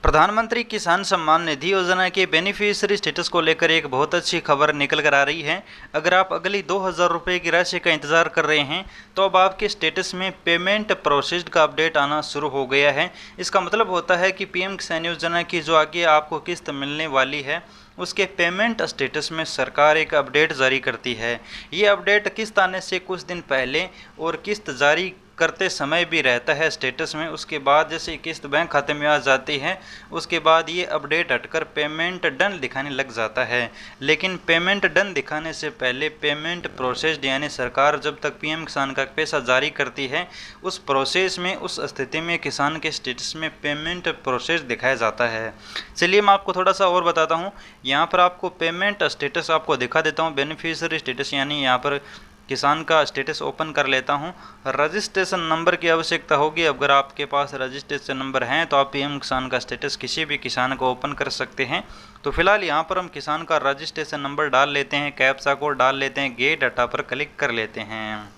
प्रधानमंत्री किसान सम्मान निधि योजना के बेनिफिशियरी स्टेटस को लेकर एक बहुत अच्छी खबर निकल कर आ रही है। अगर आप अगली 2000 रुपये की राशि का इंतजार कर रहे हैं तो अब आपके स्टेटस में पेमेंट प्रोसेस्ड का अपडेट आना शुरू हो गया है। इसका मतलब होता है कि पीएम किसान योजना की जो आगे आपको किस्त मिलने वाली है उसके पेमेंट स्टेटस में सरकार एक अपडेट जारी करती है। ये अपडेट किस्त आने से कुछ दिन पहले और किस्त जारी करते समय भी रहता है स्टेटस में। उसके बाद जैसे किस्त बैंक खाते में आ जाती है उसके बाद ये अपडेट हटकर पेमेंट डन दिखाने लग जाता है। लेकिन पेमेंट डन दिखाने से पहले पेमेंट प्रोसेस्ड यानी सरकार जब तक पीएम किसान का पैसा जारी करती है उस प्रोसेस में उस स्थिति में किसान के स्टेटस में पेमेंट प्रोसेस दिखाया जाता है। चलिए मैं आपको थोड़ा सा और बताता हूँ। यहाँ पर आपको पेमेंट स्टेटस आपको दिखा देता हूँ। बेनिफिशियरी स्टेटस यानी यहाँ पर किसान का स्टेटस ओपन कर लेता हूं। रजिस्ट्रेशन नंबर की आवश्यकता होगी। अगर आपके पास रजिस्ट्रेशन नंबर हैं तो आप पीएम किसान का स्टेटस किसी भी किसान को ओपन कर सकते हैं। तो फिलहाल यहां पर हम किसान का रजिस्ट्रेशन नंबर डाल लेते हैं, कैप्चा कोड डाल लेते हैं, गेट डाटा पर क्लिक कर लेते हैं।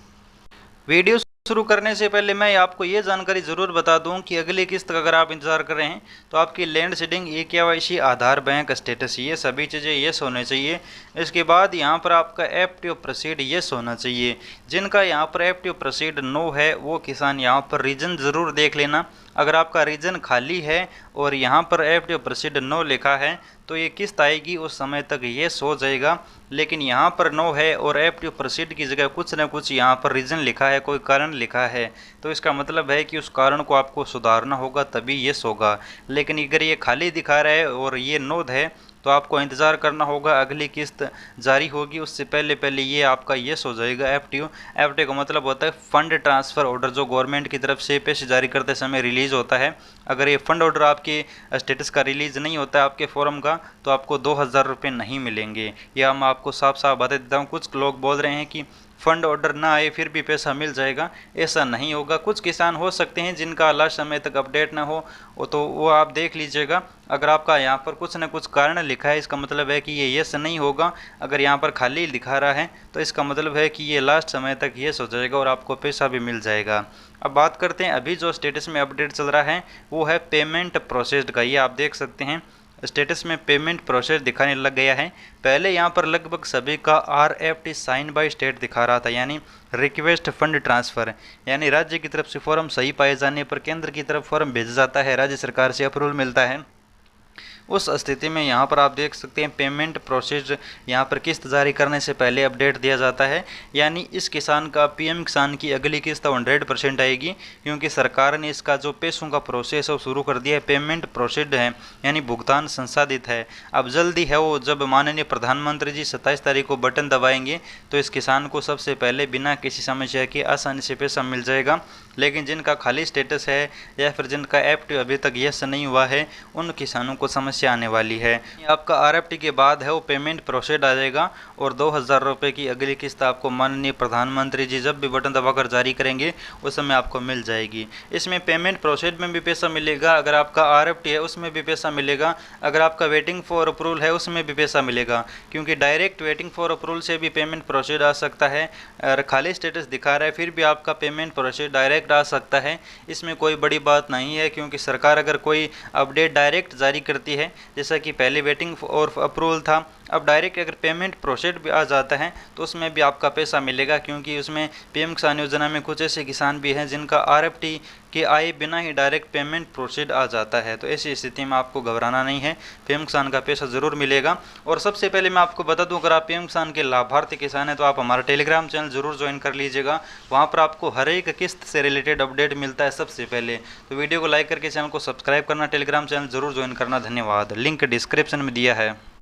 वीडियो शुरू करने से पहले मैं आपको ये जानकारी ज़रूर बता दूं कि अगली किस्त का अगर आप इंतज़ार कर रहे हैं तो आपकी लैंड सीडिंग, KYC, आधार, बैंक स्टेटस, ये सभी चीज़ें येस होने चाहिए। इसके बाद यहाँ पर आपका एप्टिव प्रोसीड येस होना चाहिए। जिनका यहाँ पर एप्टिव प्रोसीड नो है वो किसान यहाँ पर रीजन ज़रूर देख लेना। अगर आपका रीजन खाली है और यहाँ पर एप्टिव प्रोसीड नो लिखा है तो ये किस्त आएगी उस समय तक येस हो जाएगा। लेकिन यहाँ पर नो है और एप्टिव प्रोसीड की जगह कुछ न कुछ यहाँ पर रीज़न लिखा है, कोई कारण लिखा है, तो इसका मतलब है कि उस कारण को आपको सुधारना होगा तभी येस होगा। लेकिन अगर ये खाली दिखा रहा है और ये नो है तो आपको इंतज़ार करना होगा। अगली किस्त जारी होगी उससे पहले पहले ये आपका येस हो जाएगा। एफटीओ का मतलब होता है फंड ट्रांसफ़र ऑर्डर, जो गवर्नमेंट की तरफ से पैसे जारी करते समय रिलीज़ होता है। अगर ये फंड ऑर्डर आपके स्टेटस का रिलीज़ नहीं होता है आपके फॉर्म का तो आपको 2000 रुपये नहीं मिलेंगे। यह मैं आपको साफ साफ बता देता हूँ। कुछ लोग बोल रहे हैं कि फंड ऑर्डर ना आए फिर भी पैसा मिल जाएगा, ऐसा नहीं होगा। कुछ किसान हो सकते हैं जिनका लास्ट समय तक अपडेट ना हो तो वो आप देख लीजिएगा। अगर आपका यहाँ पर कुछ न कुछ कारण लिखा है इसका मतलब है कि ये येस नहीं होगा। अगर यहाँ पर खाली दिखा रहा है तो इसका मतलब है कि ये लास्ट समय तक येस हो जाएगा और आपको पैसा भी मिल जाएगा। अब बात करते हैं अभी जो स्टेटस में अपडेट चल रहा है वो है पेमेंट प्रोसेस्ड का। ये आप देख सकते हैं स्टेटस में पेमेंट प्रोसेस दिखाने लग गया है। पहले यहाँ पर लगभग सभी का RFT साइन बाय स्टेट दिखा रहा था, यानी रिक्वेस्ट फंड ट्रांसफ़र, यानी राज्य की तरफ से फॉर्म सही पाए जाने पर केंद्र की तरफ फॉर्म भेजा जाता है, राज्य सरकार से अप्रूवल मिलता है। उस स्थिति में यहाँ पर आप देख सकते हैं पेमेंट प्रोसेस यहाँ पर किस्त जारी करने से पहले अपडेट दिया जाता है। यानी इस किसान का पीएम किसान की अगली किस्त 100% आएगी क्योंकि सरकार ने इसका जो पैसों का प्रोसेस है वो शुरू कर दिया है। पेमेंट प्रोसेस्ड है यानी भुगतान संसाधित है। अब जल्दी है वो जब माननीय प्रधानमंत्री जी 27 तारीख को बटन दबाएंगे तो इस किसान को सबसे पहले बिना किसी समस्या के आसानी से पैसा मिल जाएगा। लेकिन जिनका खाली स्टेटस है या फिर जिनका एप्टिव अभी तक येस नहीं हुआ है उन किसानों को समस्या आने वाली है। आपका RFT के बाद है वो पेमेंट प्रोसेस आ जाएगा और 2000 रुपये की अगली किस्त आपको माननीय प्रधानमंत्री जी जब भी बटन दबाकर जारी करेंगे उस समय आपको मिल जाएगी। इसमें पेमेंट प्रोसेस में भी पैसा मिलेगा, अगर आपका RFT है उसमें भी पैसा मिलेगा, अगर आपका वेटिंग फॉर अप्रूवल है उसमें भी पैसा मिलेगा। क्योंकि डायरेक्ट वेटिंग फॉर अप्रूवल से भी पेमेंट प्रोसेस आ सकता है। और खाली स्टेटस दिखा रहा है फिर भी आपका पेमेंट प्रोसेस डायरेक्ट आ सकता है। इसमें कोई बड़ी बात नहीं है क्योंकि सरकार अगर कोई अपडेट डायरेक्ट जारी करती है, जैसा कि पहले वेटिंग और अप्रूवल था, अब डायरेक्ट अगर पेमेंट प्रोसेस भी आ जाता है तो उसमें भी आपका पैसा मिलेगा। क्योंकि उसमें पीएम किसान योजना में कुछ ऐसे किसान भी हैं जिनका RFT के आए बिना ही डायरेक्ट पेमेंट प्रोसेस आ जाता है। तो ऐसी स्थिति में आपको घबराना नहीं है, पीएम किसान का पैसा ज़रूर मिलेगा। और सबसे पहले मैं आपको बता दूं, अगर आप पीएम किसान के लाभार्थी किसान हैं तो आप हमारा टेलीग्राम चैनल ज़रूर ज्वाइन कर लीजिएगा। वहाँ पर आपको हर एक किस्त से रिलेटेड अपडेट मिलता है सबसे पहले। तो वीडियो को लाइक करके चैनल को सब्सक्राइब करना, टेलीग्राम चैनल ज़रूर ज्वाइन करना। धन्यवाद। लिंक डिस्क्रिप्शन में दिया है।